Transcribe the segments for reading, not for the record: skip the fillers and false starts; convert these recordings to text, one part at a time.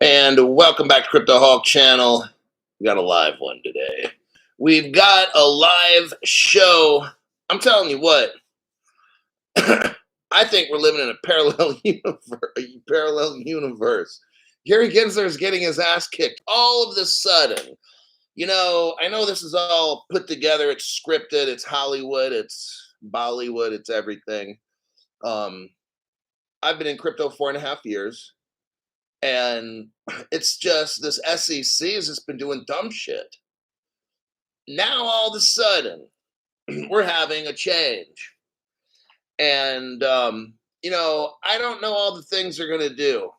And welcome back to Crypto Hawk channel. We got a live one today. We've got a live show. I'm telling you what, I think we're living in a parallel universe. Gary Gensler is getting his ass kicked all of a sudden. I know this is all put together. It's scripted. It's Hollywood. It's Bollywood. It's everything. Um, I've been in crypto 4.5 years. And it's just this SEC has just been doing dumb shit. Now all of a sudden, we're having a change. And I don't know all the things they're gonna do.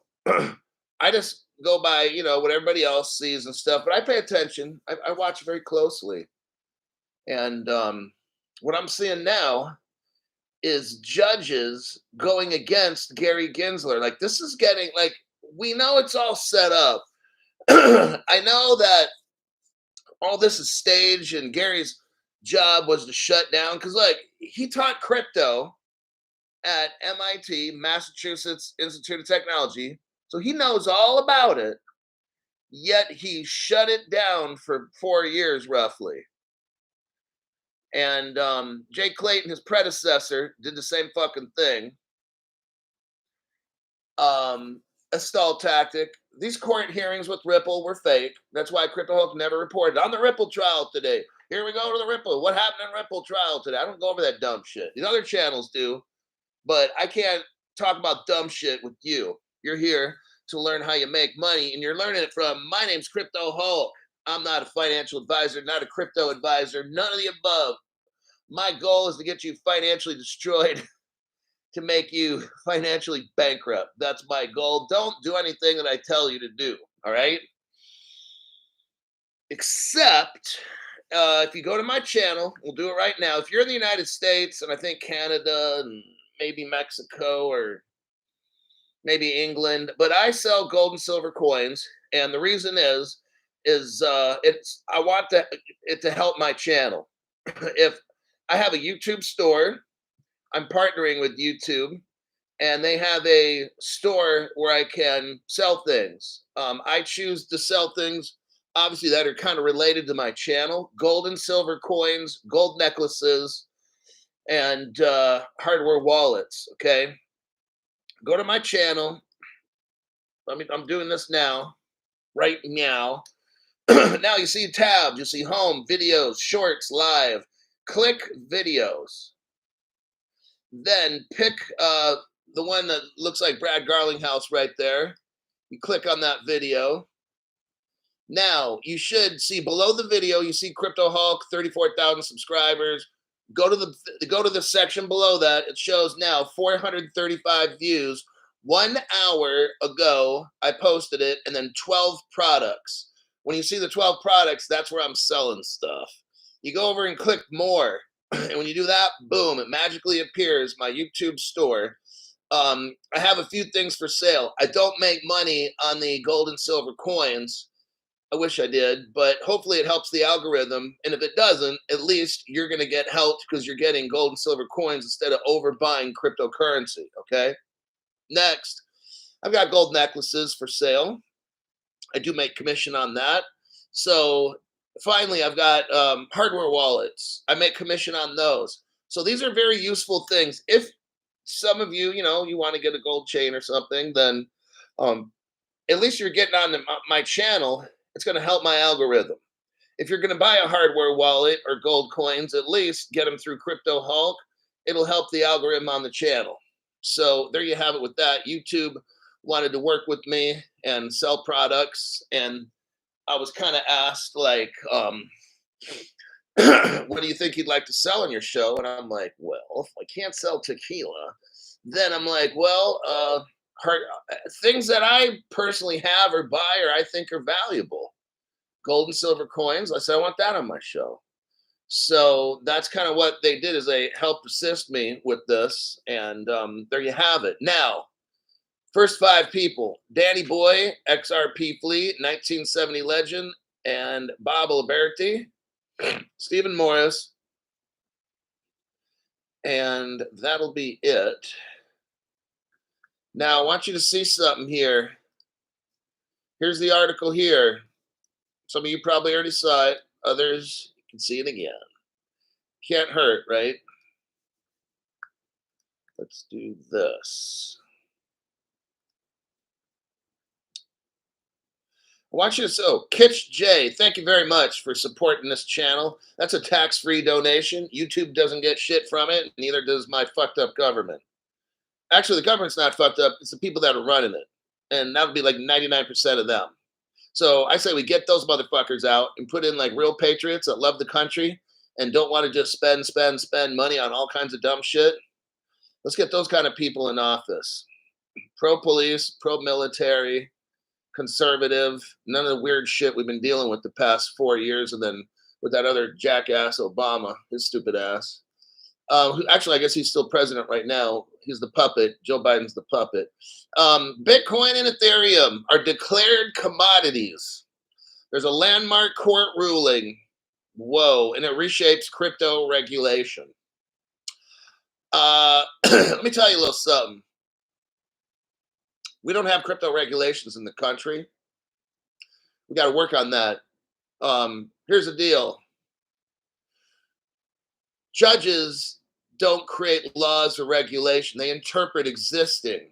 I just go by, what everybody else sees and stuff, but I pay attention. I watch very closely. And what I'm seeing now is judges going against Gary Gensler. Like this is getting like we know it's all set up. I know that all this is staged and Gary's job was to shut down because like he taught crypto at MIT, Massachusetts Institute of Technology. So he knows all about it, yet he shut it down for 4 years roughly. And Jay Clayton, his predecessor, did the same fucking thing. A stall tactic. These court hearings with Ripple were fake. That's why Crypto Hulk never reported on the Ripple trial today. Here we go to the Ripple. What happened in Ripple trial today? I don't go over that dumb shit. These other channels do, but I can't talk about dumb shit with you. You're here to learn how you make money, and you're learning it from my name's Crypto Hulk. I'm not a financial advisor, not a crypto advisor, none of the above. My goal is to get you financially destroyed to make you financially bankrupt. That's my goal. Don't do anything that I tell you to do. All right. Except if you go to my channel, we'll do it right now. If you're in the United States and I think Canada and maybe Mexico or maybe England, but I sell gold and silver coins. And the reason is I want it to help my channel. If I have a YouTube store, I'm partnering with YouTube, and they have a store where I can sell things. I choose to sell things, obviously, that are kind of related to my channel: gold and silver coins, gold necklaces, and hardware wallets. Okay, go to my channel. I'm doing this now, right now. Now you see tabs. You see home, videos, shorts, live. Click videos. Then pick the one that looks like Brad Garlinghouse right there. You click on that video. Now you should see below the video. You see Crypto Hulk, 34,000 subscribers. Go to the section below that. It shows now 435 views. 1 hour ago, I posted it, and then 12 products. When you see the 12 products, that's where I'm selling stuff. You go over and click more. And when you do that, boom, it magically appears my YouTube store. I have a few things for sale. I don't make money on the gold and silver coins. I wish I did, but hopefully it helps the algorithm. And if it doesn't, at least you're going to get helped because you're getting gold and silver coins instead of overbuying cryptocurrency. Okay. Next, I've got gold necklaces for sale. I do make commission on that. So finally, I've got hardware wallets. I make commission on those. So these are very useful things. If some of you, you want to get a gold chain or something, then at least you're getting on my channel. It's going to help my algorithm. If you're going to buy a hardware wallet or gold coins, at least get them through Crypto Hulk. It'll help the algorithm on the channel. So there you have it with that. YouTube wanted to work with me and sell products, and I was kind of asked, like, what do you think you'd like to sell on your show? And I'm like, well, if I can't sell tequila, then I'm like, well, things that I personally have or buy or I think are valuable. Gold and silver coins. I said, I want that on my show. So that's kind of what they did, is they helped assist me with this. And there you have it. Now, first 5 people: Danny Boy, XRP Fleet, 1970 legend, and Bob Liberty, Stephen Morris, and that'll be it. Now, I want you to see something here. Here's the article here. Some of you probably already saw it. Others, you can see it again. Can't hurt, right? Let's do this. Watch this. Oh, Kitch J, thank you very much for supporting this channel. That's a tax-free donation. YouTube doesn't get shit from it, neither does my fucked up government. Actually, the government's not fucked up. It's the people that are running it. And that would be like 99% of them. So I say we get those motherfuckers out and put in like real patriots that love the country and don't want to just spend money on all kinds of dumb shit. Let's get those kind of people in office. Pro-police, pro-military, conservative, none of the weird shit we've been dealing with the past 4 years, and then with that other jackass Obama, his stupid ass. Actually, I guess he's still president right now. He's the puppet. Joe Biden's the puppet. Bitcoin and Ethereum are declared commodities. There's a landmark court ruling. Whoa, and it reshapes crypto regulation. Let me tell you a little something. We don't have crypto regulations in the country. We got to work on that. Here's the deal. Judges don't create laws or regulation. They interpret existing.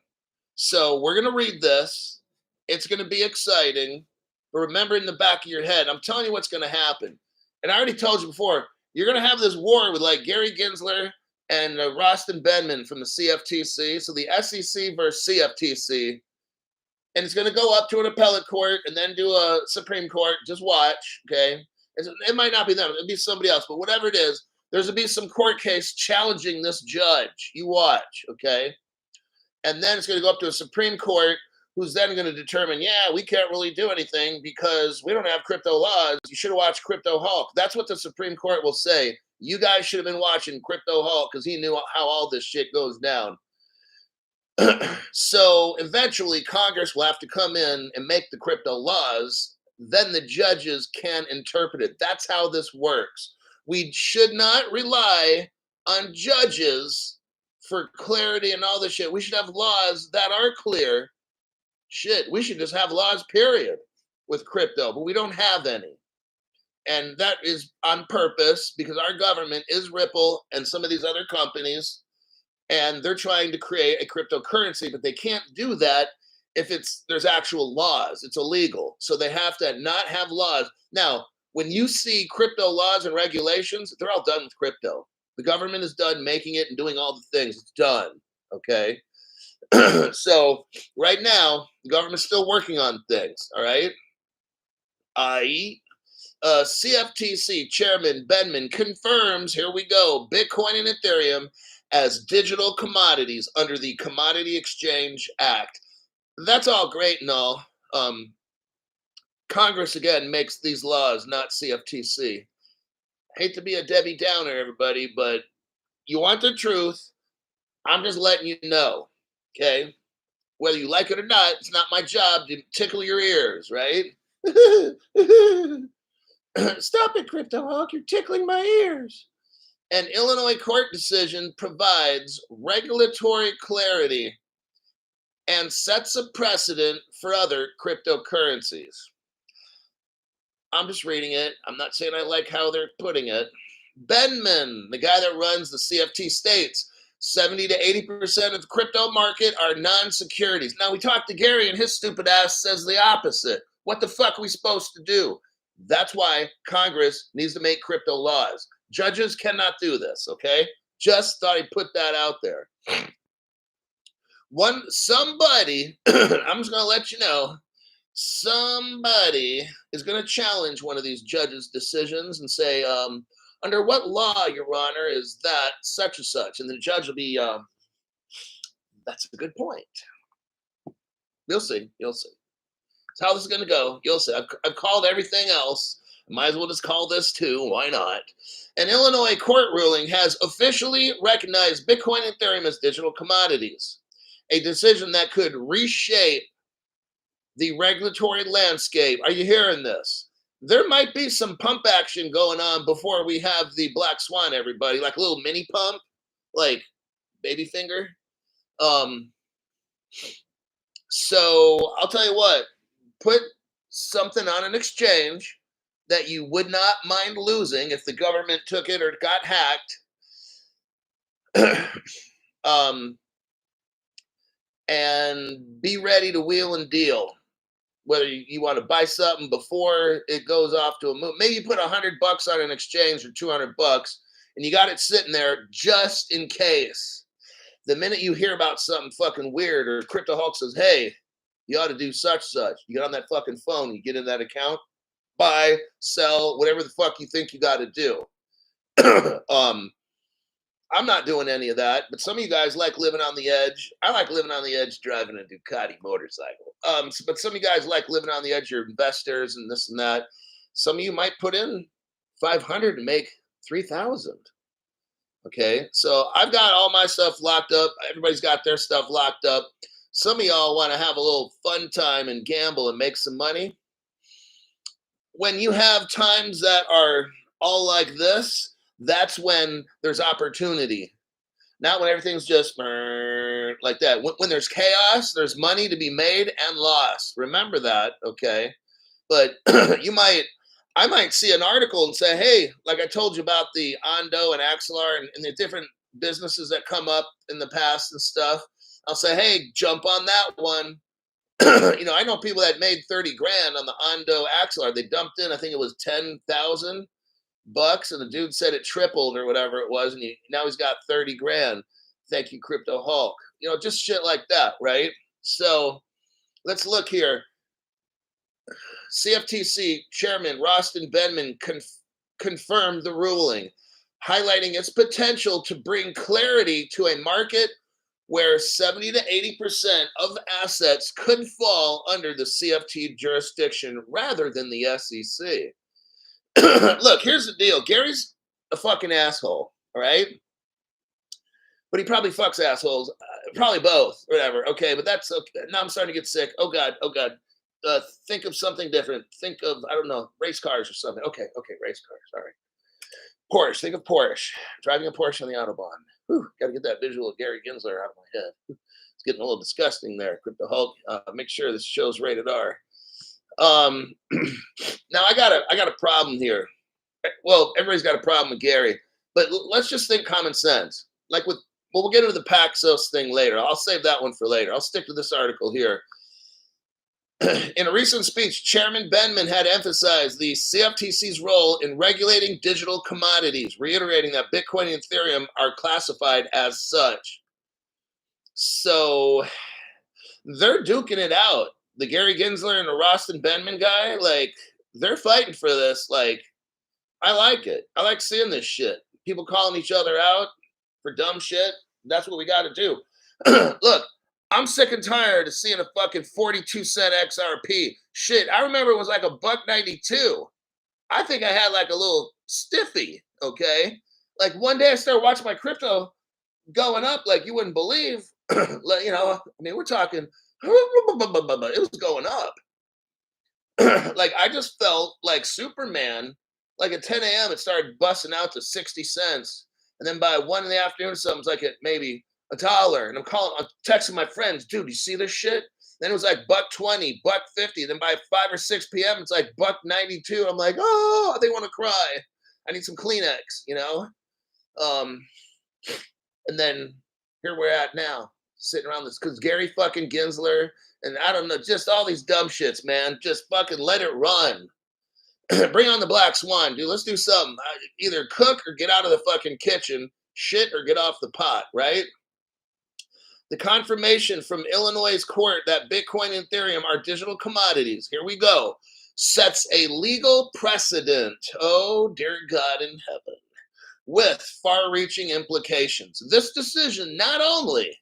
So we're going to read this. It's going to be exciting. But remember in the back of your head, I'm telling you what's going to happen. And I already told you before, you're going to have this war with like Gary Gensler and Rostin Benman from the CFTC. So the SEC versus CFTC. And it's going to go up to an appellate court and then do a Supreme Court. Just watch, okay? It might not be them. It'll be somebody else. But whatever it is, there's going to be some court case challenging this judge. You watch, okay? And then it's going to go up to a Supreme Court who's then going to determine, yeah, we can't really do anything because we don't have crypto laws. You should have watched Crypto Hulk. That's what the Supreme Court will say. You guys should have been watching Crypto Hulk because he knew how all this shit goes down. So eventually Congress will have to come in and make the crypto laws. Then the judges can interpret it. That's how this works. We should not rely on judges for clarity and all this shit. We should have laws that are clear. Shit, we should just have laws, period, with crypto, but we don't have any. And that is on purpose because our government is Ripple and some of these other companies, and they're trying to create a cryptocurrency, but they can't do that if there's actual laws. It's illegal. So they have to not have laws. Now, when you see crypto laws and regulations, they're all done with crypto. The government is done making it and doing all the things. It's done, okay? So right now, the government's still working on things, all right? CFTC Chairman Benman confirms, here we go, Bitcoin and Ethereum as digital commodities under the Commodity Exchange Act. That's all great and all. Congress, again, makes these laws, not CFTC. Hate to be a Debbie Downer, everybody, but you want the truth. I'm just letting you know, okay? Whether you like it or not, it's not my job to tickle your ears, right? Stop it, Crypto Hawk. You're tickling my ears. An Illinois court decision provides regulatory clarity and sets a precedent for other cryptocurrencies. I'm just reading it. I'm not saying I like how they're putting it. Benman, the guy that runs the CFT, states 70 to 80% of the crypto market are non-securities. Now, we talked to Gary, and his stupid ass says the opposite. What the fuck are we supposed to do? That's why Congress needs to make crypto laws. Judges cannot do this, okay? Just thought I'd put that out there. Somebody, I'm just going to let you know, somebody is going to challenge one of these judges' decisions and say, under what law, Your Honor, is that such and such? And the judge will be, that's a good point. You'll see. You'll see. That's how this is going to go. You'll see. I've called everything else. Might as well just call this too. Why not? An Illinois court ruling has officially recognized Bitcoin and Ethereum as digital commodities, a decision that could reshape the regulatory landscape. Are you hearing this? There might be some pump action going on before we have the black swan, everybody, like a little mini pump, like baby finger. So I'll tell you what, put something on an exchange that you would not mind losing if the government took it or got hacked. um, and be ready to wheel and deal. Whether you want to buy something before it goes off to a move, maybe you put $100 on an exchange or $200, and you got it sitting there just in case. The minute you hear about something fucking weird, or Crypto Hulk says, "Hey, you ought to do such such," you get on that fucking phone, you get in that account, buy, sell, whatever the fuck you think you got to do. I'm not doing any of that, but some of you guys like living on the edge. I like living on the edge driving a Ducati motorcycle. But some of you guys like living on the edge. You're investors and this and that. Some of you might put in 500 and make 3,000. Okay, so I've got all my stuff locked up. Everybody's got their stuff locked up. Some of y'all want to have a little fun time and gamble and make some money. When you have times that are all like this, that's when there's opportunity. Not when everything's just like that. When there's chaos, there's money to be made and lost. Remember that, okay? But I might see an article and say, hey, like I told you about the Ondo and Axelar and the different businesses that come up in the past and stuff. I'll say, hey, jump on that one. I know people that made 30 grand on the Ondo Axelar. They dumped in, I think it was 10,000 bucks, and the dude said it tripled or whatever it was, and now he's got 30 grand. Thank you, Crypto Hulk. Just shit like that, right? So let's look here. CFTC Chairman Rostin Benman confirmed the ruling, highlighting its potential to bring clarity to a market where 70 to 80% of assets could fall under the CFT jurisdiction rather than the SEC. Look, here's the deal. Gary's a fucking asshole, all right? But he probably fucks assholes. Probably both, whatever. Okay, but that's okay. Now I'm starting to get sick. Oh, God. Think of something different. Think of, I don't know, race cars or something. Okay, race cars. All right. Porsche. Think of Porsche. Driving a Porsche on the Autobahn. Got to get that visual of Gary Gensler out of my head. It's getting a little disgusting there, Crypto Hulk. Make sure this show's rated R. Now I got a problem here. Well, everybody's got a problem with Gary, but let's just think common sense. We'll get into the Paxos thing later. I'll save that one for later. I'll stick to this article here. In a recent speech, Chairman Benman had emphasized the CFTC's role in regulating digital commodities, reiterating that Bitcoin and Ethereum are classified as such. So they're duking it out. The Gary Gensler and the Rostin Benman guy, they're fighting for this. I like it. I like seeing this shit. People calling each other out for dumb shit. That's what we got to do. Look, I'm sick and tired of seeing a fucking 42-cent XRP. Shit, I remember it was like $1.92. I think I had like a little stiffy, okay? Like one day I started watching my crypto going up like you wouldn't believe. We're talking, it was going up. I just felt like Superman. Like at 10 a.m., it started busting out to 60 cents. And then by 1 in the afternoon, something's like at maybe $1. And I'm texting my friends, dude, you see this shit? Then it was like $1.20, $1.50. Then by 5 or 6 p.m., it's like $1.92. I'm like, oh, they want to cry. I need some Kleenex, And then here we're at now, sitting around this, because Gary fucking Gensler, and I don't know, just all these dumb shits, man. Just fucking let it run. Bring on the black swan, dude. Let's do something. Either cook or get out of the fucking kitchen, shit or get off the pot, right? The confirmation from Illinois' court that Bitcoin and Ethereum are digital commodities, here we go, sets a legal precedent, oh dear God in heaven, with far-reaching implications. This decision not only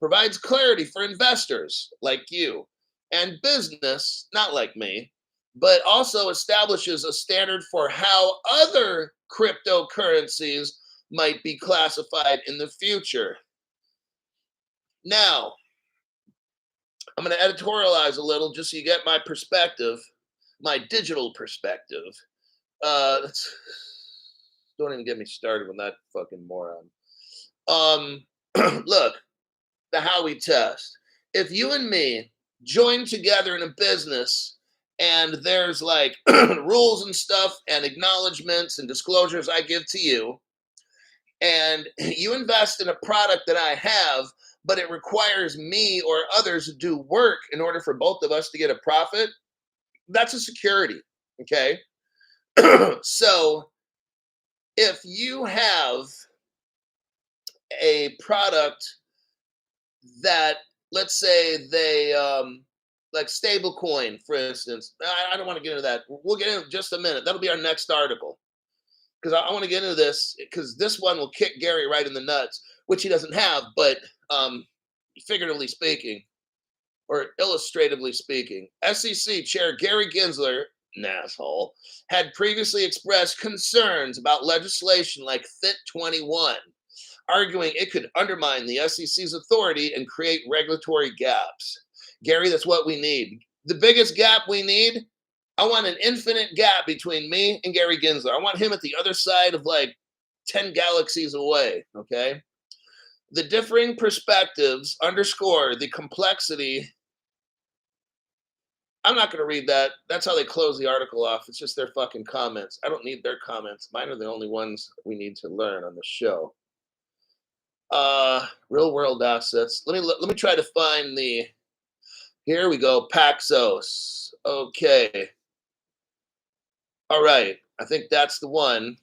provides clarity for investors like you and business, not like me, but also establishes a standard for how other cryptocurrencies might be classified in the future. Now, I'm going to editorialize a little just so you get my perspective, my digital perspective. Don't even get me started on that fucking moron. Look, the Howey test. If you and me join together in a business and there's like rules and stuff and acknowledgments and disclosures I give to you, and you invest in a product that I have, but it requires me or others to do work in order for both of us to get a profit, that's a security. Okay. So if you have a product that, let's say they like stablecoin, for instance. I don't want to get into that. We'll get into it in just a minute. That'll be our next article, because I want to get into this, because this one will kick Gary right in the nuts, which he doesn't have, but figuratively speaking, or illustratively speaking, SEC Chair Gary Gensler, an asshole, had previously expressed concerns about legislation like Fit 21, arguing it could undermine the SEC's authority and create regulatory gaps. Gary, that's what we need. The biggest gap we need, I want an infinite gap between me and Gary Gensler. I want him at the other side of like 10 galaxies away, okay? The differing perspectives underscore the complexity. I'm not going to read that. That's how they close the article off. It's just their fucking comments. I don't need their comments. Mine are the only ones we need to learn on the show. Real world assets. Let me try to find the, here we go, Paxos. Okay. All right. I think that's the one.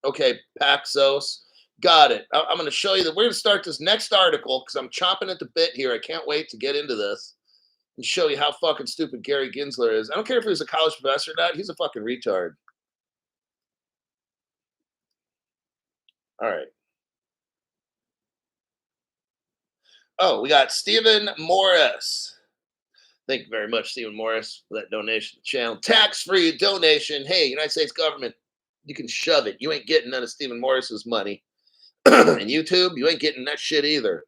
Okay, Paxos. Got it. I'm going to show you that we're going to start this next article because I'm chomping at the bit here. I can't wait to get into this and show you how fucking stupid Gary Gensler is. I don't care if he's a college professor or not. He's a fucking retard. All right. Oh, we got Stephen Morris. Thank you very much, Stephen Morris, for that donation to the channel. Tax-free donation. Hey, United States government, you can shove it. You ain't getting none of Stephen Morris's money. And YouTube, you ain't getting that shit either.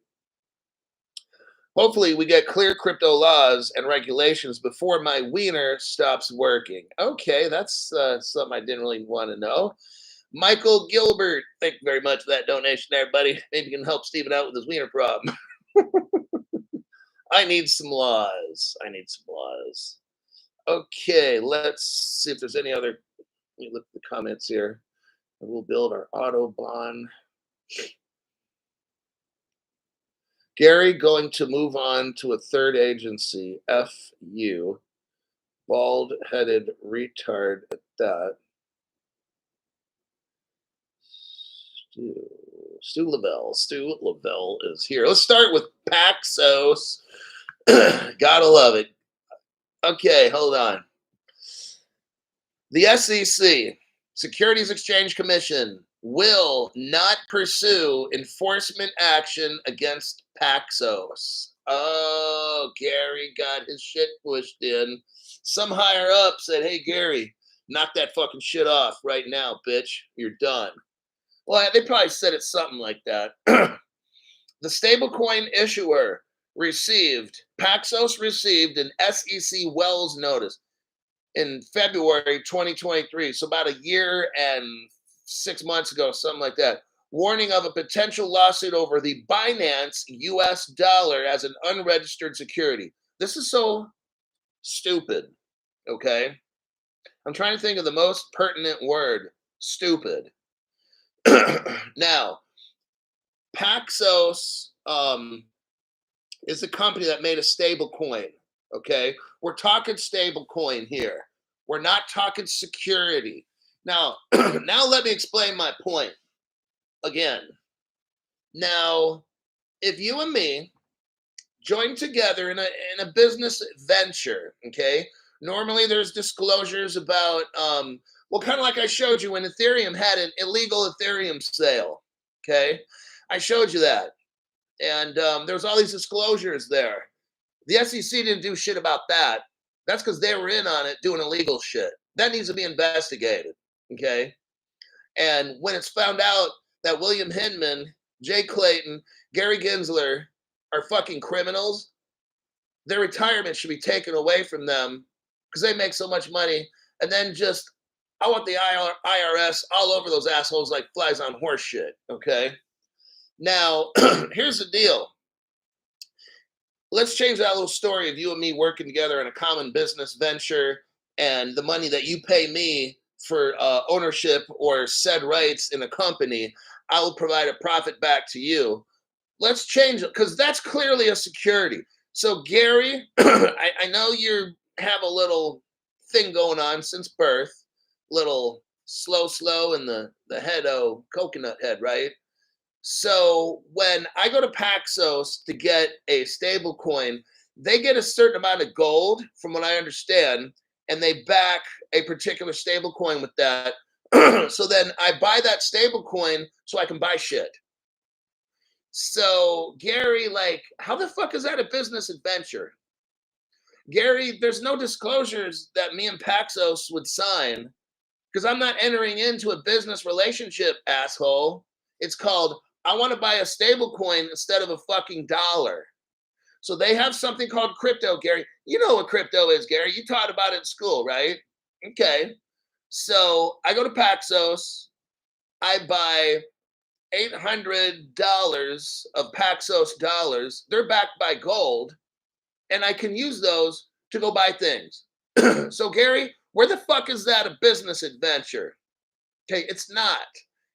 Hopefully, we get clear crypto laws and regulations before my wiener stops working. Okay, that's something I didn't really want to know. Michael Gilbert, thank you very much for that donation there, buddy. Maybe you can help Stephen out with his wiener problem. I need some laws. I need some laws. Okay, let's see if there's any other. Let me look at the comments here. We'll build our Autobahn. Gary going to move on to a third agency. F you. Bald-headed retard at that. Stu Lavelle is here. Let's start with Paxos. Gotta love it. Okay, hold on. The SEC, Securities Exchange Commission, will not pursue enforcement action against Paxos. Oh, Gary got his shit pushed in. Some higher up said, hey, Gary, knock that fucking shit off right now, bitch. You're done. Well, they probably said it something like that. The stablecoin issuer Paxos received an SEC Wells notice in February 2023, so about a year and 6 months ago, something like that, warning of a potential lawsuit over the Binance US dollar as an unregistered security. This is so stupid, okay? I'm trying to think of the most pertinent word, stupid. Now, Paxos is a company that made a stable coin. Okay, we're talking stable coin here. We're not talking security. Now, now let me explain my point again. Now, if you and me join together in a business venture, okay, normally there's disclosures about well, kind of like I showed you when Ethereum had an illegal Ethereum sale. Okay, I showed you that, and there was all these disclosures there. The SEC didn't do shit about that. That's because they were in on it doing illegal shit. That needs to be investigated, okay? And when it's found out that William Hinman, Jay Clayton, Gary Gensler are fucking criminals, their retirement should be taken away from them because they make so much money. And then just, I want the IRS all over those assholes like flies on horse shit, okay? Now, here's the deal. let's change that little story of you and me working together in a common business venture, and the money that you pay me for ownership or said rights in a company, I will provide a profit back to you. Let's change it, because that's clearly a security. So Gary, I know you have a little thing going on since birth, little slow in the head, oh, coconut head, right? So when I go to Paxos to get a stable coin, they get a certain amount of gold, from what I understand, and they back a particular stable coin with that. So then I buy that stable coin so I can buy shit. So Gary, like, how the fuck is that a business adventure? Gary, there's no disclosures that me and Paxos would sign, because I'm not entering into a business relationship, asshole. It's called, I want to buy a stable coin instead of a fucking dollar. So they have something called crypto, Gary. You know what crypto is, Gary. You taught about it in school, right? Okay. So I go to Paxos. I buy $800 of Paxos dollars. They're backed by gold, and I can use those to go buy things. So, Gary, where the fuck is that a business adventure? Okay, it's not.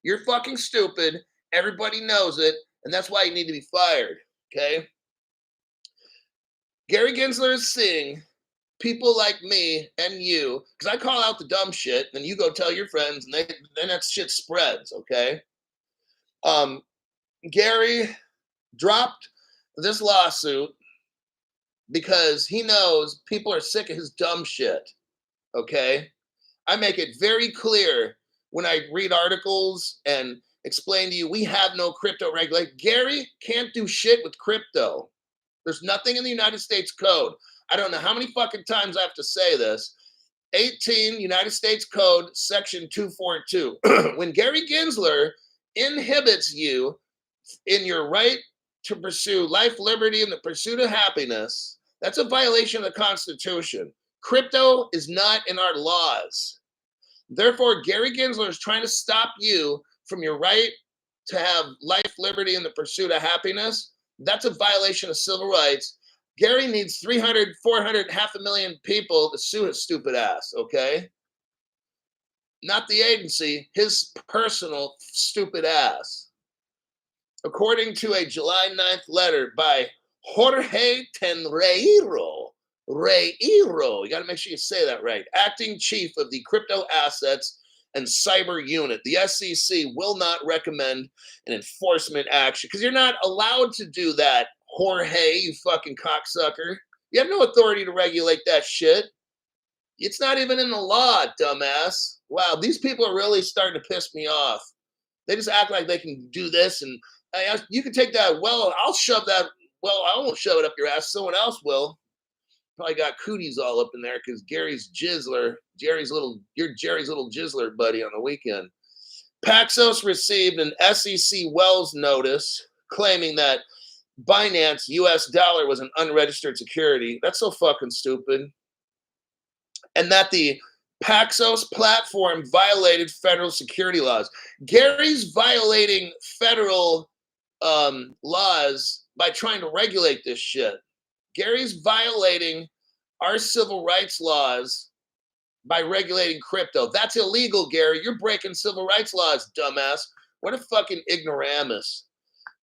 You're fucking stupid. Everybody knows it, and that's why you need to be fired. Okay? Gary Gensler is seeing people like me and you, because I call out the dumb shit, and you go tell your friends, and then that shit spreads. Okay? Gary dropped this lawsuit because he knows people are sick of his dumb shit. Okay? I make it very clear when I read articles and explain to you we have no crypto regulation. Gary can't do shit with crypto. There's nothing in the United States code. I don't know how many fucking times I have to say this. 18 United States Code, Section 242. When Gary Gensler inhibits you in your right to pursue life, liberty, and the pursuit of happiness, that's a violation of the Constitution. Crypto is not in our laws. Therefore, Gary Gensler is trying to stop you from your right to have life, liberty, and the pursuit of happiness. That's a violation of civil rights. Gary needs 300, 400, 500,000 people to sue his stupid ass, okay? Not the agency, his personal stupid ass. According to a July 9th letter by Jorge Tenreiro, you got to make sure you say that right, acting chief of the crypto assets and cyber unit, the SEC will not recommend an enforcement action, because you're not allowed to do that, Jorge, you fucking cocksucker. You have no authority to regulate that shit. It's not even in the law, dumbass. Wow, these people are really starting to piss me off. They just act like they can do this, and you can take that. Well, I'll shove that. Well, I won't shove it up your ass. Someone else will. Probably got cooties all up in there because Jerry's little jizzler buddy on the weekend. Paxos received an SEC Wells notice claiming that Binance US dollar was an unregistered security. That's so fucking stupid. And that the Paxos platform violated federal security laws. Gary's violating federal laws by trying to regulate this shit. Gary's violating our civil rights laws by regulating crypto. That's illegal, Gary. You're breaking civil rights laws, dumbass. What a fucking ignoramus.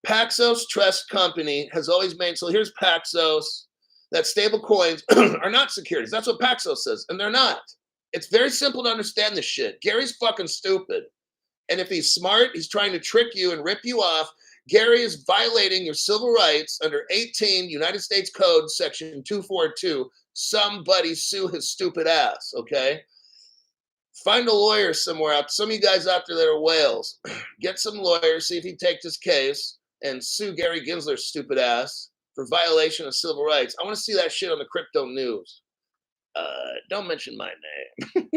Paxos Trust Company has always made, so here's Paxos, that stable coins are not securities. That's what Paxos says, and they're not. It's very simple to understand this shit. Gary's fucking stupid. And if he's smart, he's trying to trick you and rip you off. Gary is violating your civil rights under 18 United States Code, Section 242. Somebody sue his stupid ass, okay? Find a lawyer somewhere out. Some of you guys out there that are whales, get some lawyers, see if he takes this case and sue Gary Gensler's stupid ass for violation of civil rights. I want to see that shit on the crypto news. Don't mention my name.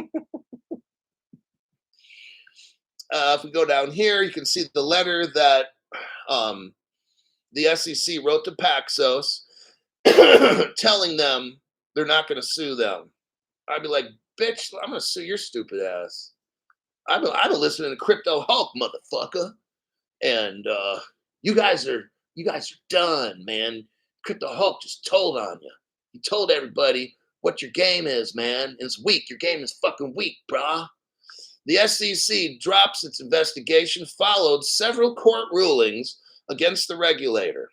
If we go down here, you can see the letter that the SEC wrote to Paxos telling them they're not going to sue them. I'd be like, bitch, I'm going to sue your stupid ass. I've been listening to Crypto Hulk, motherfucker. And you guys are done, man. Crypto Hulk just told on you. He told everybody what your game is, man. It's weak. Your game is fucking weak, brah. The SEC drops its investigation, followed several court rulings against the regulator.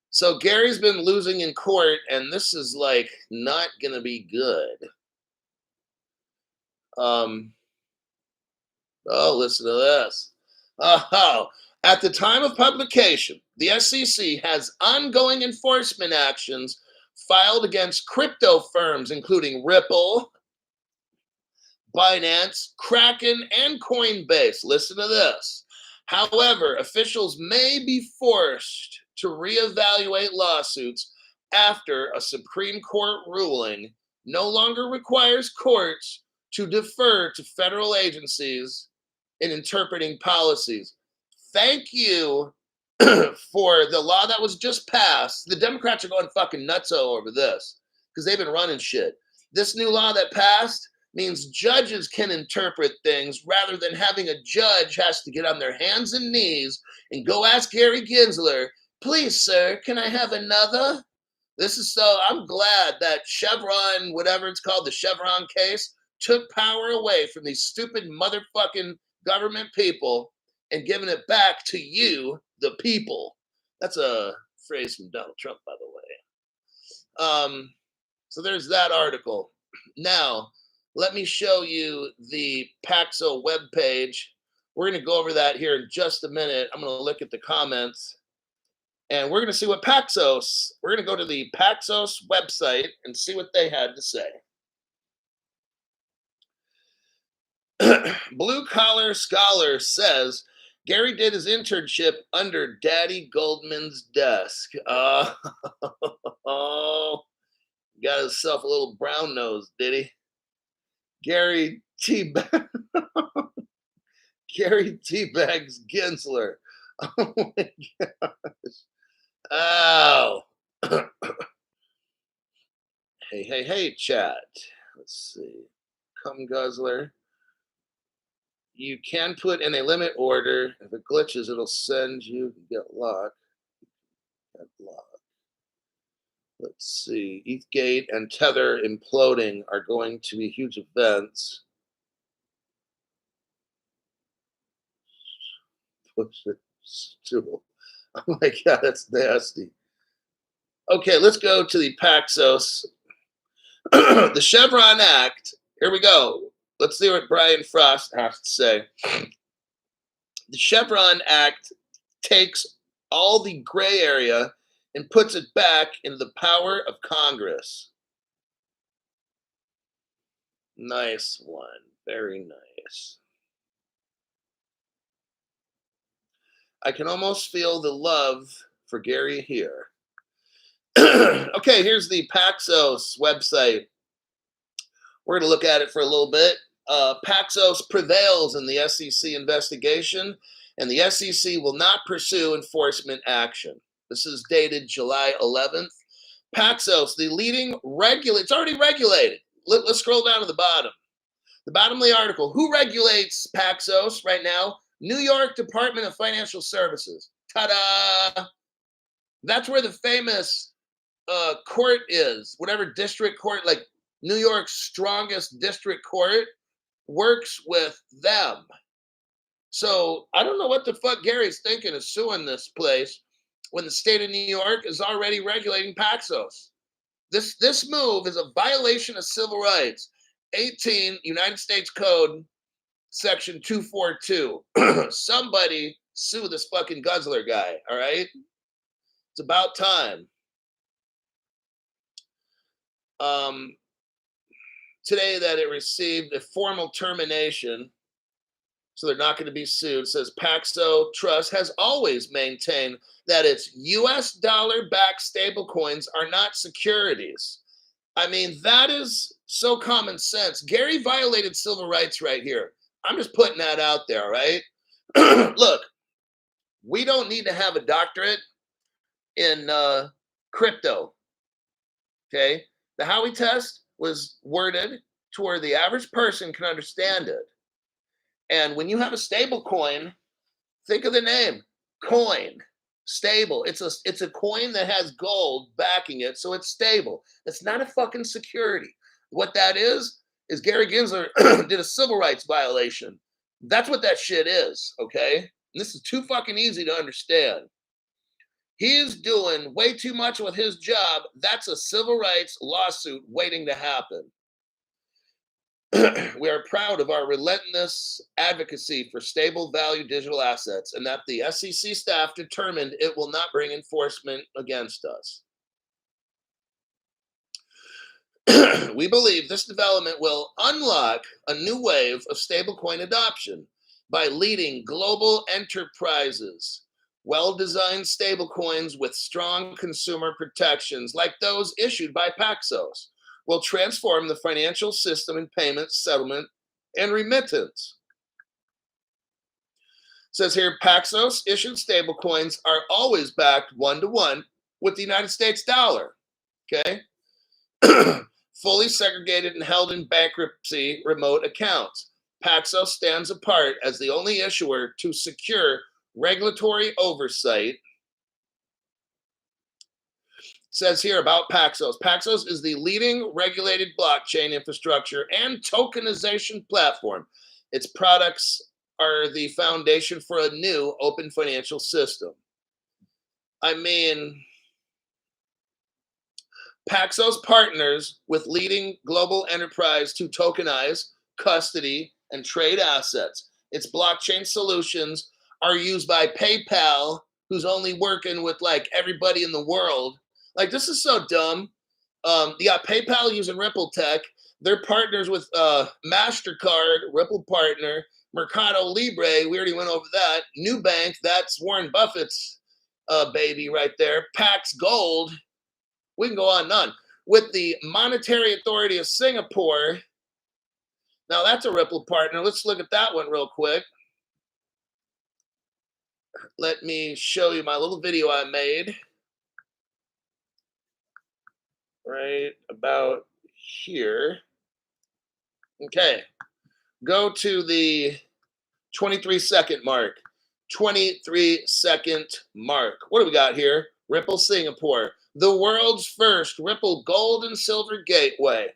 So Gary's been losing in court, and this is like not going to be good. Listen to this. Oh, at the time of publication, the SEC has ongoing enforcement actions filed against crypto firms, including Ripple, Binance, Kraken, and Coinbase. Listen to this. However, officials may be forced to reevaluate lawsuits after a Supreme Court ruling no longer requires courts to defer to federal agencies in interpreting policies. Thank you for the law that was just passed. The Democrats are going fucking nutso over this because they've been running shit. This new law that passed means judges can interpret things rather than having a judge has to get on their hands and knees and go ask Gary Gensler, please, sir, can I have another? This is so, I'm glad that Chevron, whatever it's called, the Chevron case, took power away from these stupid motherfucking government people and giving it back to you, the people. That's a phrase from Donald Trump, by the way. So there's that article. Now, let me show you the Paxos webpage. We're going to go over that here in just a minute. I'm going to look at the comments. And we're going to see what Paxos, we're going to go to the Paxos website and see what they had to say. Blue Collar Scholar says, Gary did his internship under Daddy Goldman's desk. Oh, got himself a little brown nose, did he? Gary Teabags Gensler. Oh my gosh. Oh. Hey, chat. Let's see. Come Guzzler. You can put in a limit order. If it glitches, it'll send you get locked. Let's see. ETHgate and Tether imploding are going to be huge events. Push it still. Oh my God, that's nasty. Okay, let's go to the Paxos. The Chevron Act. Here we go. Let's see what Brian Frost has to say. The Chevron Act takes all the gray area and puts it back into the power of Congress. Nice one. Very nice. I can almost feel the love for Gary here. Okay, here's the Paxos website. We're going to look at it for a little bit. Paxos prevails in the SEC investigation, and the SEC will not pursue enforcement action. This is dated July 11th. Paxos, the leading it's already regulated. Let's scroll down to the bottom. The bottom of the article. Who regulates Paxos right now? New York Department of Financial Services. Ta-da! That's where the famous court is. Whatever district court, like New York's strongest district court, works with them. So I don't know what the fuck Gary's thinking of suing this place when the state of New York is already regulating Paxos. This move is a violation of civil rights. 18 United States Code, Section 242. Somebody sue this fucking guzzler guy, all right? It's about time. Today that it received a formal termination, so they're not going to be sued. It says Paxos Trust has always maintained that its U.S. dollar-backed stablecoins are not securities. I mean, that is so common sense. Gary violated civil rights right here. I'm just putting that out there, right? Look, we don't need to have a doctorate in crypto, okay? The Howey test was worded to where the average person can understand it. And when you have a stable coin, think of the name, coin. Stable. It's a coin that has gold backing it, so it's stable. It's not a fucking security. What that is Gary Gensler did a civil rights violation. That's what that shit is, okay? And this is too fucking easy to understand. He is doing way too much with his job. That's a civil rights lawsuit waiting to happen. We are proud of our relentless advocacy for stable value digital assets and that the SEC staff determined it will not bring enforcement against us. We believe this development will unlock a new wave of stablecoin adoption by leading global enterprises. Well-designed stablecoins with strong consumer protections like those issued by Paxos will transform the financial system in payments, settlement, and remittance. It says here, Paxos issued stablecoins are always backed one-to-one with the United States dollar. Okay? Fully segregated and held in bankruptcy remote accounts. Paxos stands apart as the only issuer to secure regulatory oversight. Says here about Paxos. Paxos is the leading regulated blockchain infrastructure and tokenization platform. Its products are the foundation for a new open financial system. I mean, Paxos partners with leading global enterprise to tokenize, custody, and trade assets. Its blockchain solutions are used by PayPal, who's only working with like everybody in the world. Like, this is so dumb. You got PayPal using Ripple Tech. They're partners with MasterCard, Ripple partner, Mercado Libre. We already went over that. Nubank, that's Warren Buffett's baby right there. Pax Gold. We can go on and on. With the Monetary Authority of Singapore. Now, that's a Ripple partner. Let's look at that one real quick. Let me show you my little video I made. Right about here. Okay. Go to the 23-second mark. 23-second mark. What do we got here? Ripple Singapore. The world's first Ripple gold and silver gateway.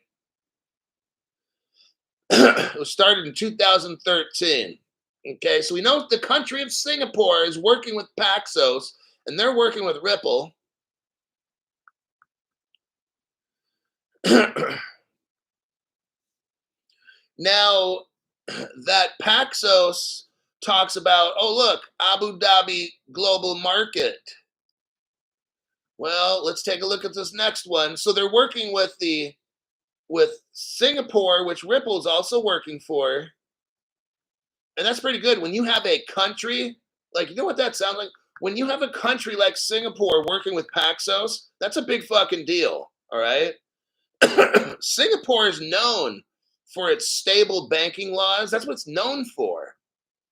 It was started in 2013. Okay, so we know the country of Singapore is working with Paxos, and they're working with Ripple. Now that Paxos talks about, oh, look, Abu Dhabi global market. Well, let's take a look at this next one. So they're working with Singapore, which Ripple is also working for. And that's pretty good. When you have a country, like, you know what that sounds like? When you have a country like Singapore working with Paxos, that's a big fucking deal. All right. Singapore is known for its stable banking laws. That's what it's known for.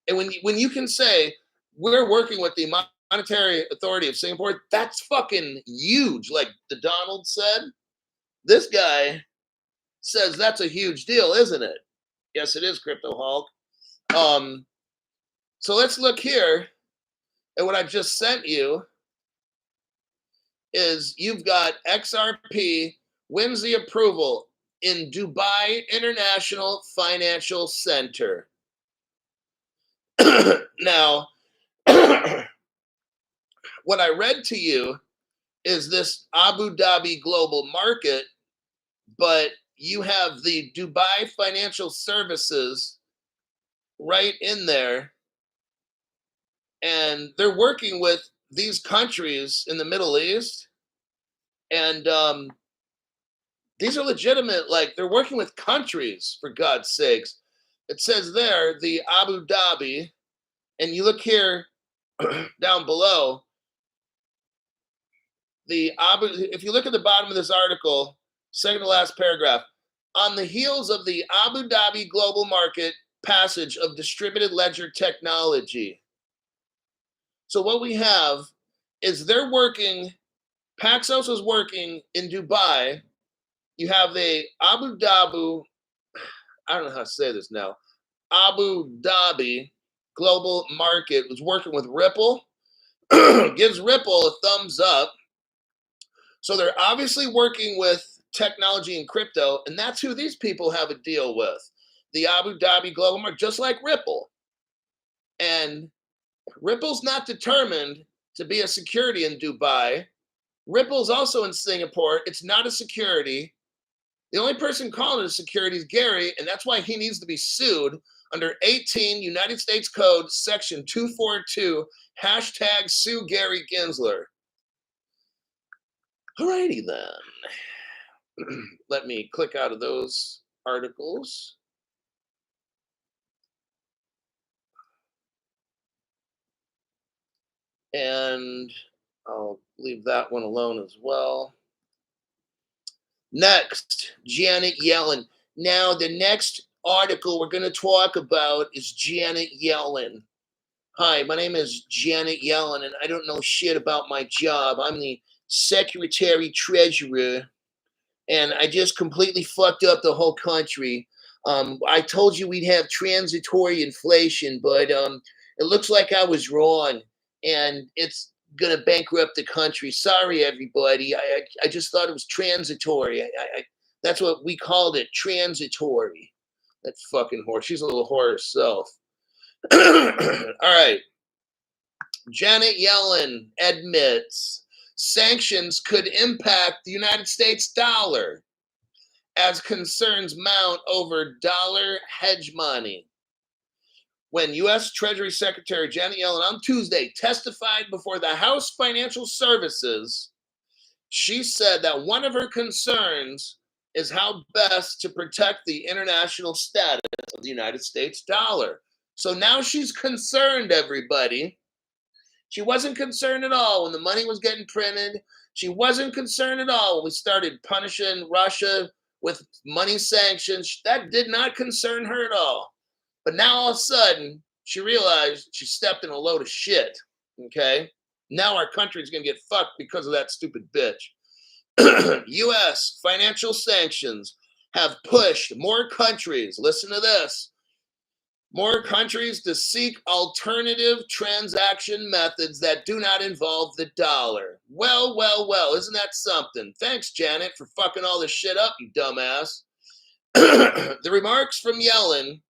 And when you can say we're working with the Monetary Authority of Singapore, that's fucking huge. Like the Donald said, this guy says that's a huge deal, isn't it? Yes, it is, Crypto Hulk. So let's look here at what I just sent you. Is you've got XRP wins the approval in Dubai International Financial Center. Now, what I read to you is this Abu Dhabi global market, but you have the Dubai Financial Services right in there, and they're working with these countries in the Middle East, and these are legitimate, like they're working with countries, for God's sakes. It says there, the Abu Dhabi, and you look here down below, if you look at the bottom of this article, second to last paragraph, on the heels of the Abu Dhabi global market passage of distributed ledger technology. So what we have is they're working, Paxos is working in Dubai. You have the Abu Dhabi, I don't know how to say this now, Abu Dhabi global market was working with Ripple. gives Ripple a thumbs up. So they're obviously working with technology and crypto, and that's who these people have a deal with. The Abu Dhabi Global Market, just like Ripple. And Ripple's not determined to be a security in Dubai. Ripple's also in Singapore. It's not a security. The only person calling it a security is Gary, and that's why he needs to be sued under 18 United States Code Section 242, hashtag sue Gary Gensler. Alrighty then. Let me click out of those articles. And I'll leave that one alone as well. Next, Janet Yellen. Now, the next article we're going to talk about is Janet Yellen. Hi, my name is Janet Yellen, and I don't know shit about my job. I'm the Secretary Treasurer, and I just completely fucked up the whole country. I told you we'd have transitory inflation, but it looks like I was wrong, and it's gonna bankrupt the country. Sorry, everybody. I just thought it was transitory. That's what we called it, transitory. That fucking whore. She's a little whore herself. All right. Janet Yellen admits sanctions could impact the United States dollar as concerns mount over dollar hedge money. When U.S. Treasury Secretary Janet Yellen on Tuesday testified before the House Financial Services, she said that one of her concerns is how best to protect the international status of the United States dollar. So now she's concerned, everybody. She wasn't concerned at all when the money was getting printed. She wasn't concerned at all when we started punishing Russia with money sanctions. That did not concern her at all. But now all of a sudden, she realized she stepped in a load of shit. Okay? Now our country's going to get fucked because of that stupid bitch. U.S. financial sanctions have pushed more countries, listen to this, more countries to seek alternative transaction methods that do not involve the dollar. Well, isn't that something? Thanks, Janet, for fucking all this shit up, you dumbass. The remarks from Yellen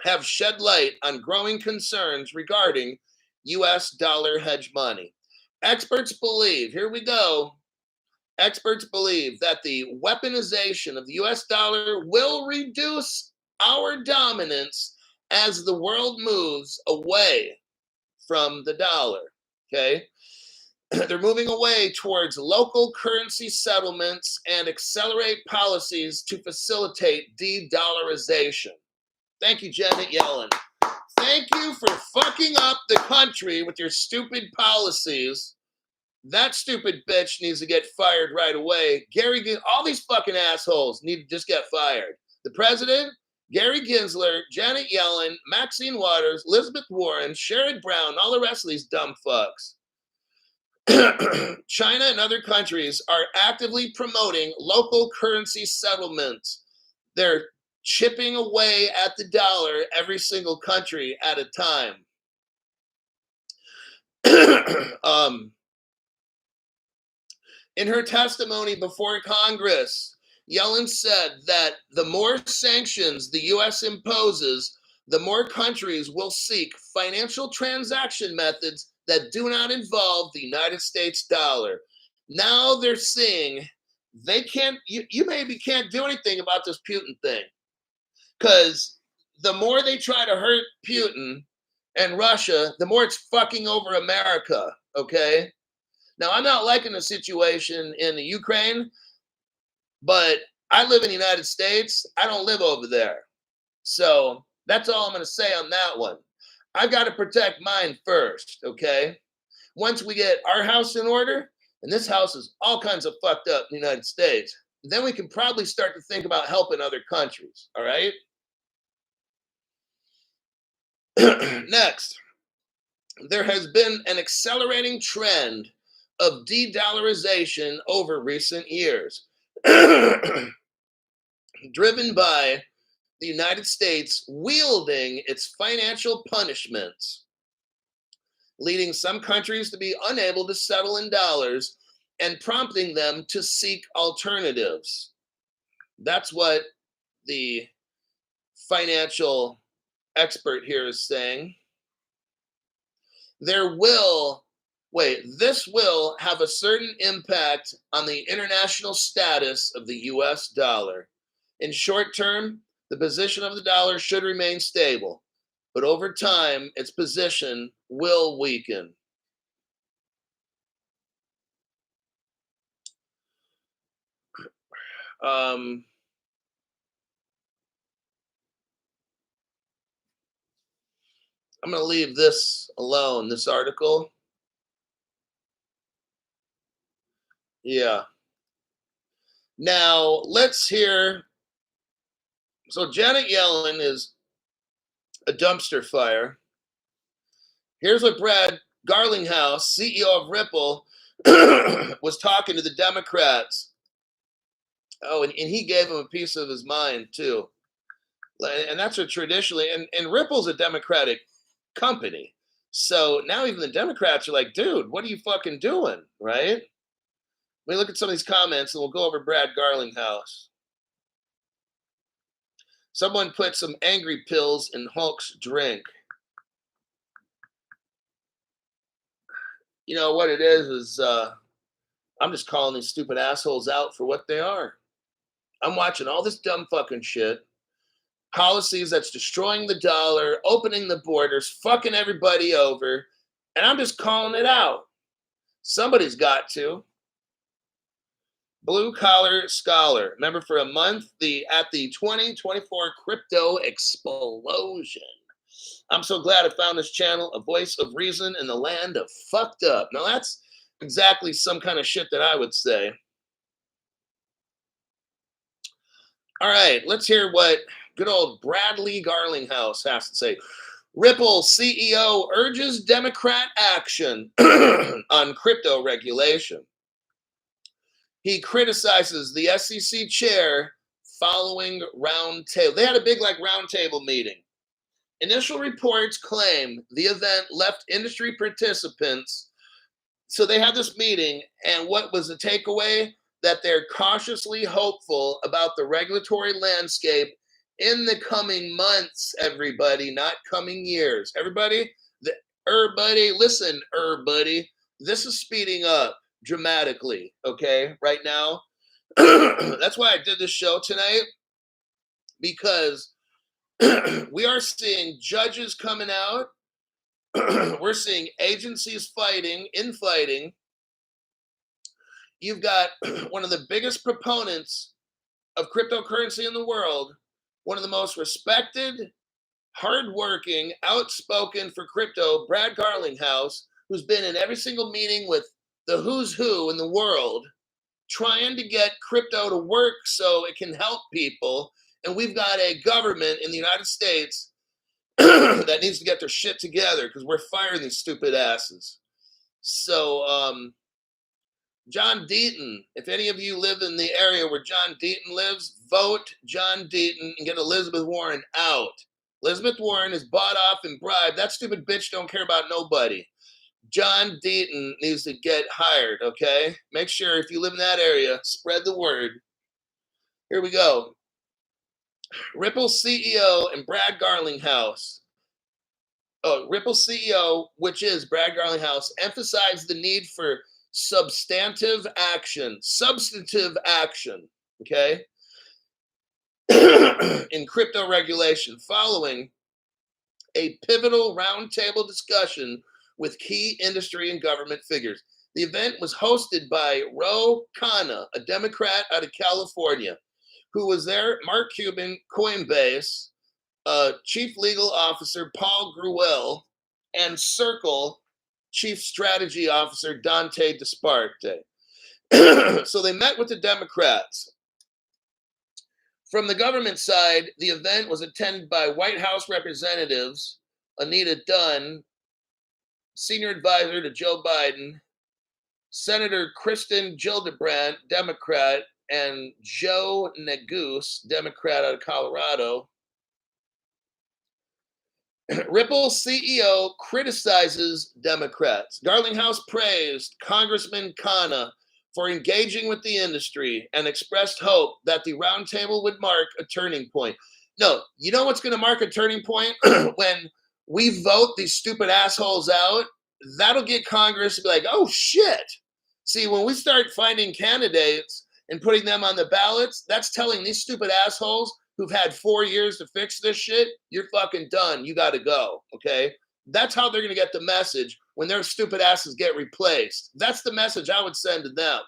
have shed light on growing concerns regarding U.S. dollar hedge money. Experts believe, here we go, experts believe that the weaponization of the U.S. dollar will reduce our dominance as the world moves away from the dollar, okay? They're moving away towards local currency settlements and accelerate policies to facilitate de-dollarization. Thank you, Janet Yellen. Thank you for fucking up the country with your stupid policies. That stupid bitch needs to get fired right away. All these fucking assholes need to just get fired. The president, Gary Gensler, Janet Yellen, Maxine Waters, Elizabeth Warren, Sherrod Brown, all the rest of these dumb fucks. China and other countries are actively promoting local currency settlements. They're chipping away at the dollar, every single country at a time. In her testimony before Congress, Yellen said that the more sanctions the U.S. imposes, the more countries will seek financial transaction methods that do not involve the United States dollar. Now they're seeing they can't, you maybe can't do anything about this Putin thing. Because the more they try to hurt Putin and Russia, the more it's fucking over America, okay? Now, I'm not liking the situation in the Ukraine, but I live in the United States. I don't live over there. So that's all I'm going to say on that one. I've got to protect mine first, okay? Once we get our house in order, and this house is all kinds of fucked up in the United States, then we can probably start to think about helping other countries, all right? Next, there has been an accelerating trend of de-dollarization over recent years, driven by the United States wielding its financial punishments. leading some countries to be unable to settle in dollars and prompting them to seek alternatives. That's what the financial expert here is saying. There will, this will have a certain impact on the international status of the US dollar. In short term, the position of the dollar should remain stable, but over time, its position will weaken. Um, I'm going to leave this alone, this article. Yeah. Now, let's hear. So, Janet Yellen is a dumpster fire. Here's what Brad Garlinghouse, CEO of Ripple, was talking to the Democrats. Oh, and he gave them a piece of his mind, too. And that's what traditionally, and Ripple's a Democratic company. So now even the Democrats are like, dude, what are you fucking doing? Right? Let me look at some of these comments and we'll go over Brad Garlinghouse. Someone put some angry pills in Hulk's drink. You know what it is I'm just calling these stupid assholes out for what they are. I'm watching all this dumb fucking shit. Policies that's destroying the dollar, opening the borders, fucking everybody over, and I'm just calling it out. Somebody's got to. Blue Collar Scholar. Remember, for a month, at the 2024 crypto explosion. I'm so glad I found this channel, a voice of reason in the land of fucked up. Now, that's exactly some kind of shit that I would say. All right, let's hear what good old Bradley Garlinghouse has to say. Ripple CEO urges Democrat action on crypto regulation. He criticizes the SEC chair following roundtable. They had a big roundtable meeting. Initial reports claim the event left industry participants. So they had this meeting, and what was the takeaway? That they're cautiously hopeful about the regulatory landscape in the coming months, everybody, not coming years. Everybody, listen, this is speeding up dramatically, okay, right now. That's why I did this show tonight, because we are seeing judges coming out. We're seeing agencies infighting. You've got one of the biggest proponents of cryptocurrency in the world, one of the most respected, hardworking, outspoken for crypto, Brad Garlinghouse, who's been in every single meeting with the who's who in the world, trying to get crypto to work so it can help people. And we've got a government in the United States that needs to get their shit together, because we're firing these stupid asses. So, John Deaton, if any of you live in the area where John Deaton lives, vote John Deaton and get Elizabeth Warren out. Elizabeth Warren is bought off and bribed. That stupid bitch don't care about nobody. John Deaton needs to get hired, okay? Make sure, if you live in that area, spread the word. Here we go. Ripple CEO and Brad Garlinghouse. Ripple CEO, which is Brad Garlinghouse, emphasized the need for substantive action, okay, in crypto regulation following a pivotal roundtable discussion with key industry and government figures. The event was hosted by Ro Khanna, a Democrat out of California, who was there, Mark Cuban, Coinbase, Chief Legal Officer Paul Gruel, and Circle Chief Strategy Officer Dante Disparte. So they met with the Democrats. From the government side, the event was attended by White House representatives Anita Dunn, senior advisor to Joe Biden, Senator Kristen Gillibrand, Democrat, and Joe Neguse, Democrat out of Colorado. Ripple CEO criticizes Democrats. Garlinghouse praised Congressman Khanna for engaging with the industry and expressed hope that the roundtable would mark a turning point. No, you know what's going to mark a turning point? When we vote these stupid assholes out, that'll get Congress to be like, oh shit. See, when we start finding candidates and putting them on the ballots, that's telling these stupid assholes who've had 4 years to fix this shit, you're fucking done. You got to go. Okay. That's how they're going to get the message when their stupid asses get replaced. That's the message I would send to them.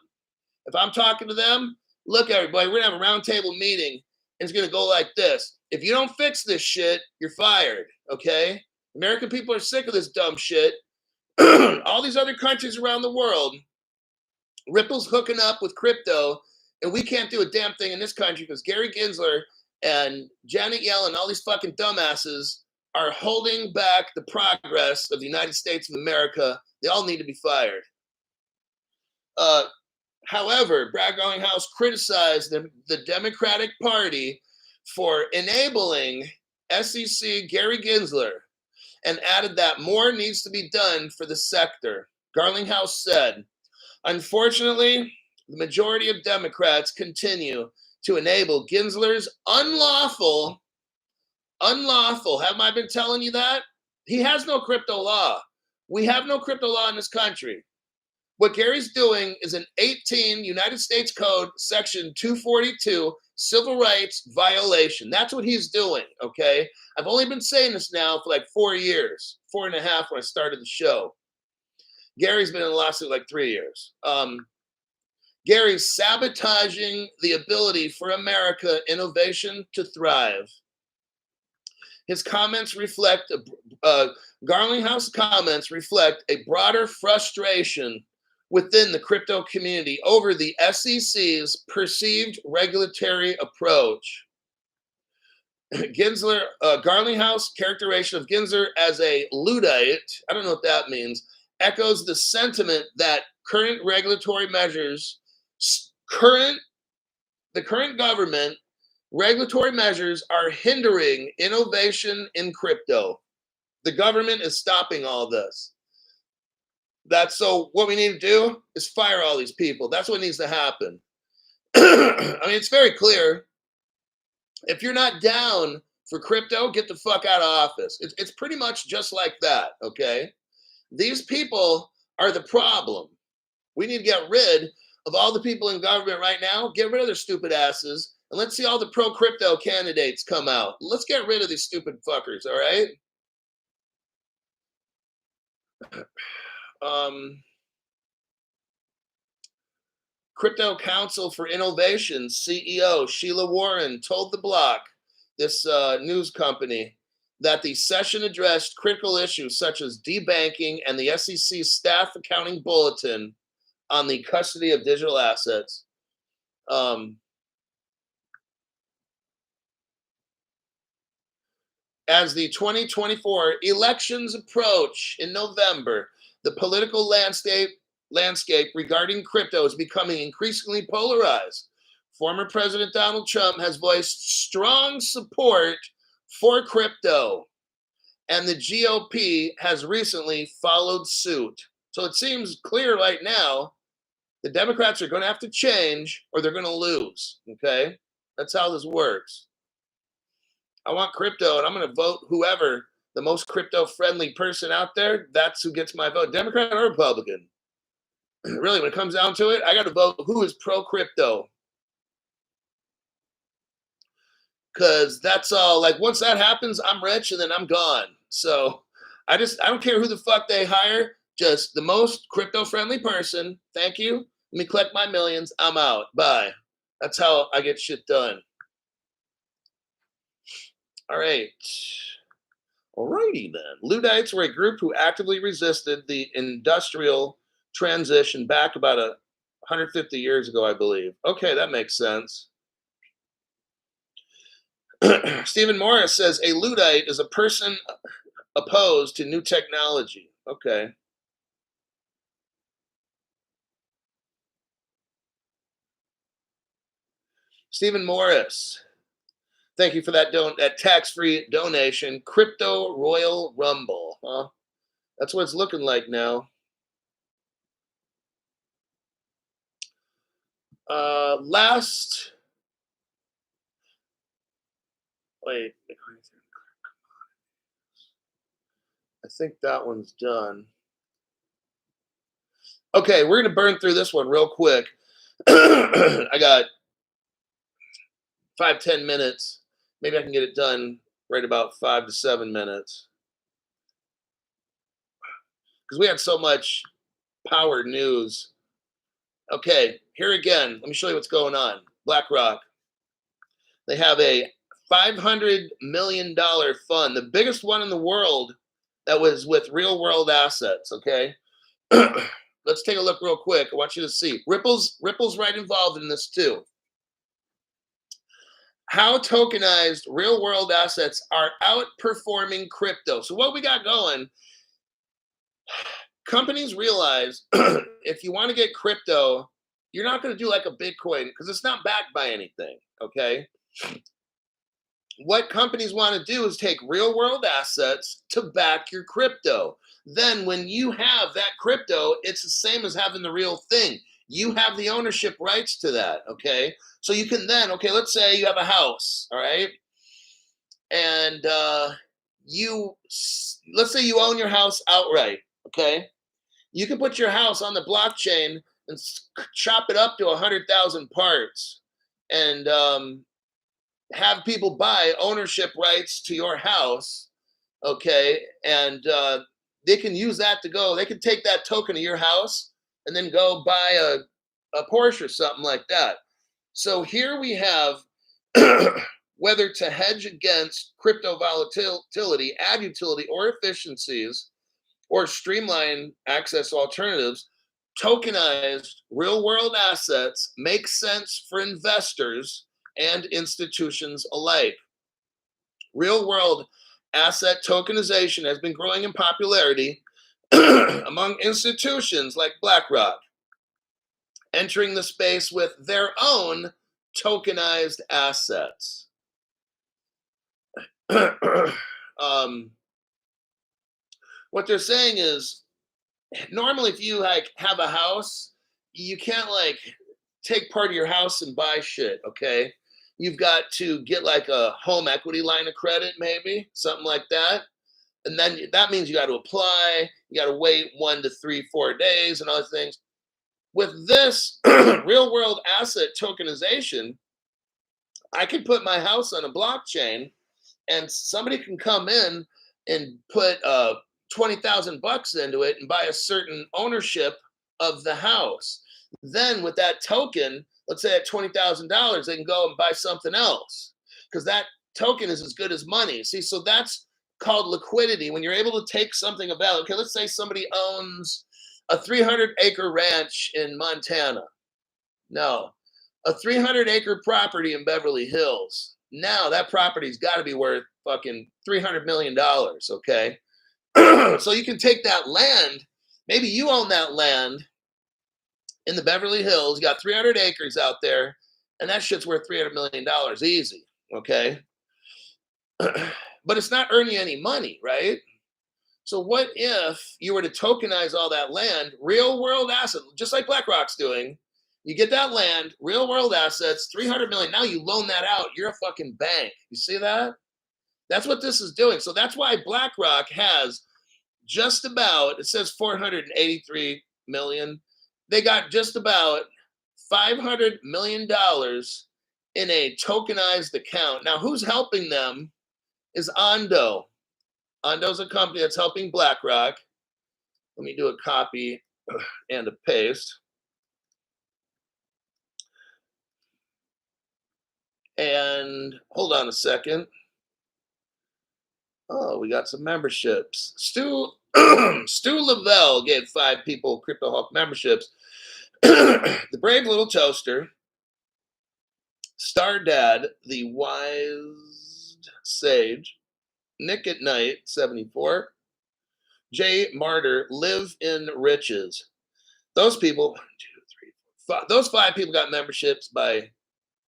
If I'm talking to them, look, everybody, we're going to have a roundtable meeting and it's going to go like this. If you don't fix this shit, you're fired. Okay. American people are sick of this dumb shit. All these other countries around the world, Ripple's hooking up with crypto, and we can't do a damn thing in this country because Gary Gensler and Janet Yellen, all these fucking dumbasses are holding back the progress of the United States of America. They all need to be fired. However, Brad Garlinghouse criticized the Democratic Party for enabling SEC Gary Gensler and added that more needs to be done for the sector. Garlinghouse said, unfortunately, the majority of Democrats continue to enable Gensler's unlawful, haven't I been telling you that? He has no crypto law. We have no crypto law in this country. What Gary's doing is an 18 United States Code, Section 242, civil rights violation. That's what he's doing, okay? I've only been saying this now for like 4 years, 4.5 when I started the show. Gary's been in a lawsuit like 3 years. Gary's sabotaging the ability for America innovation to thrive. His comments reflect, Garlinghouse comments reflect a broader frustration within the crypto community over the SEC's perceived regulatory approach. Gensler, Garlinghouse characterization of Gensler as a Luddite, I don't know what that means, echoes the sentiment that current regulatory measures, the current government regulatory measures are hindering innovation in crypto. The government is stopping all this. So what we need to do is fire all these people. That's what needs to happen. I mean, it's very clear. If you're not down for crypto, get the fuck out of office. It's pretty much just like that, okay? These people are the problem. We need to get rid of all the people in government right now. Get rid of their stupid asses. And let's see all the pro-crypto candidates come out. Let's get rid of these stupid fuckers, all right? Crypto Council for Innovation CEO Sheila Warren told The Block, this news company, that the session addressed critical issues such as debanking and the SEC staff accounting bulletin on the custody of digital assets. As the 2024 elections approach in November, the political landscape regarding crypto is becoming increasingly polarized. Former President Donald Trump has voiced strong support for crypto, and the GOP has recently followed suit. So it seems clear right now the Democrats are going to have to change or they're going to lose, okay? That's how this works. I want crypto, and I'm going to vote whoever the most crypto-friendly person out there, that's who gets my vote, Democrat or Republican. Really, when it comes down to it, I got to vote who is pro-crypto. Because that's all, like, once that happens, I'm rich, and then I'm gone. So I don't care who the fuck they hire, just the most crypto-friendly person. Thank you. Let me collect my millions. I'm out. Bye. That's how I get shit done. All right. Alrighty then. Luddites were a group who actively resisted the industrial transition back about 150 years ago, I believe. Okay, that makes sense. Stephen Morris says a Luddite is a person opposed to new technology. Okay. Stephen Morris Thank you for that tax-free donation. Crypto Royal Rumble, huh? That's what it's looking like now. Last wait, I think that one's done. Okay, we're gonna burn through this one real quick. I got 5-10 minutes. Maybe I can get it done right about 5 to 7 minutes because we had so much power news. Okay, here again. Let me show you what's going on. BlackRock. They have a $500 million fund, the biggest one in the world that was with real world assets. Okay. Let's take a look real quick. I want you to see. Ripple's right involved in this too. How tokenized real world assets are outperforming crypto. So what we got going, companies realize if you want to get crypto, you're not going to do like a Bitcoin because it's not backed by anything. Okay. What companies want to do is take real world assets to back your crypto. Then when you have that crypto, it's the same as having the real thing. You have the ownership rights to that. Okay. So you can then, okay, let's say you have a house. All right. And let's say you own your house outright. Okay. You can put your house on the blockchain and chop it up to 100,000 parts and have people buy ownership rights to your house, okay? And they can use that to go. They can take that token of your house and then go buy a Porsche or something like that. So here we have whether to hedge against crypto volatility, add utility or efficiencies, or streamline access alternatives. Tokenized real world assets make sense for investors and institutions alike. Real world asset tokenization has been growing in popularity among institutions like BlackRock, entering the space with their own tokenized assets. What they're saying is normally if you like have a house, you can't like take part of your house and buy shit, okay? You've got to get like a home equity line of credit, maybe something like that. And then that means you got to apply, you got to wait 1 to 3, 4 days and other things. With this real world asset tokenization, I can put my house on a blockchain and somebody can come in and put 20,000 bucks into it and buy a certain ownership of the house. Then with that token, let's say at $20,000, they can go and buy something else because that token is as good as money. See, so that's called liquidity. When you're able to take something of value, okay, let's say somebody owns a 300-acre ranch in Montana. No, a 300-acre property in Beverly Hills. Now that property's got to be worth fucking $300 million, okay? So you can take that land, maybe you own that land in the Beverly Hills, you got 300 acres out there, and that shit's worth $300 million easy, okay? But it's not earning any money, right? So what if you were to tokenize all that land, real world asset, just like BlackRock's doing, you get that land, real world assets, 300 million, now you loan that out, you're a fucking bank. You see that? That's what this is doing. So that's why BlackRock has just about, it says 483 million. They got just about $500 million in a tokenized account. Now, who's helping them is Ondo. Ondo's a company that's helping BlackRock. Let me do a copy and a paste. And hold on a second. Oh, we got some memberships. Stu Lavelle gave 5 people Crypto Hawk memberships. The Brave Little Toaster, Star Dad, the Wise Sage, Nick at Night, 74, Jay Martyr, Live in Riches. Those people, 1, 2, 3, 4, 5, those 5 people got memberships by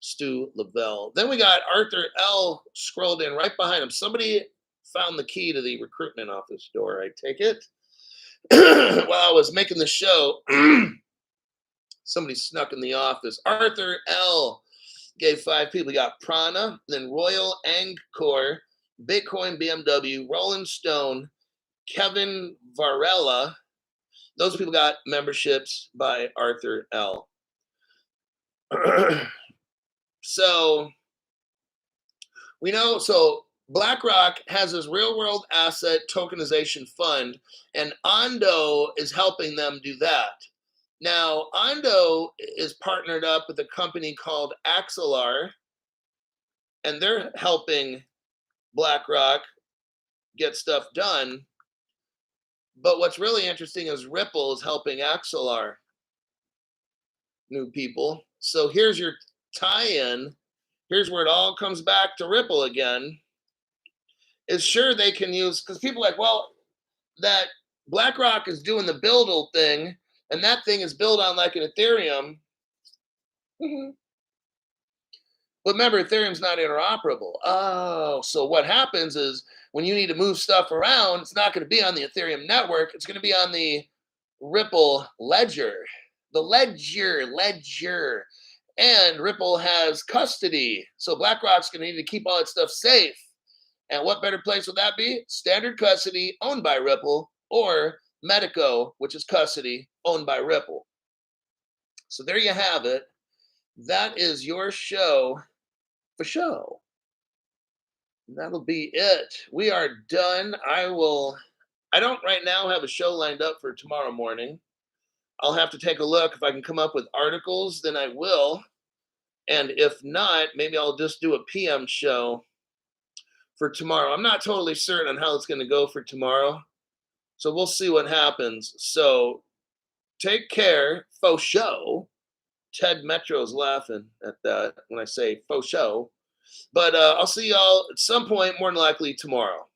Stu Lavelle. Then we got Arthur L. scrolled in right behind him. Somebody found the key to the recruitment office door, I take it. While I was making the show, somebody snuck in the office. Arthur L. gave 5 people. We got Prana, then Royal Angkor, Bitcoin BMW, Rolling Stone, Kevin Varela. Those people got memberships by Arthur L. So we know, so BlackRock has this real world asset tokenization fund, and Ondo is helping them do that. Now, Ondo is partnered up with a company called Axelar, and they're helping BlackRock get stuff done. But what's really interesting is Ripple is helping Axelar, new people. So here's your tie-in. Here's where it all comes back to Ripple again. Is sure they can use, because people are like, well, that BlackRock is doing the buildle thing, and that thing is built on like an Ethereum. But remember, Ethereum's not interoperable. Oh, so what happens is when you need to move stuff around, it's not going to be on the Ethereum network. It's going to be on the Ripple ledger. The ledger. And Ripple has custody. So BlackRock's going to need to keep all that stuff safe. And what better place would that be? Standard custody owned by Ripple, or Medico, which is custody owned by Ripple. So there you have it. That is your show for show. That'll be it. We are done. I don't right now have a show lined up for tomorrow morning. I'll have to take a look. If I can come up with articles, then I will. And if not, maybe I'll just do a PM show for tomorrow. I'm not totally certain on how it's going to go for tomorrow. So we'll see what happens. So take care. Faux show. Ted Metro's laughing at that when I say faux show. But I'll see y'all at some point, more than likely tomorrow.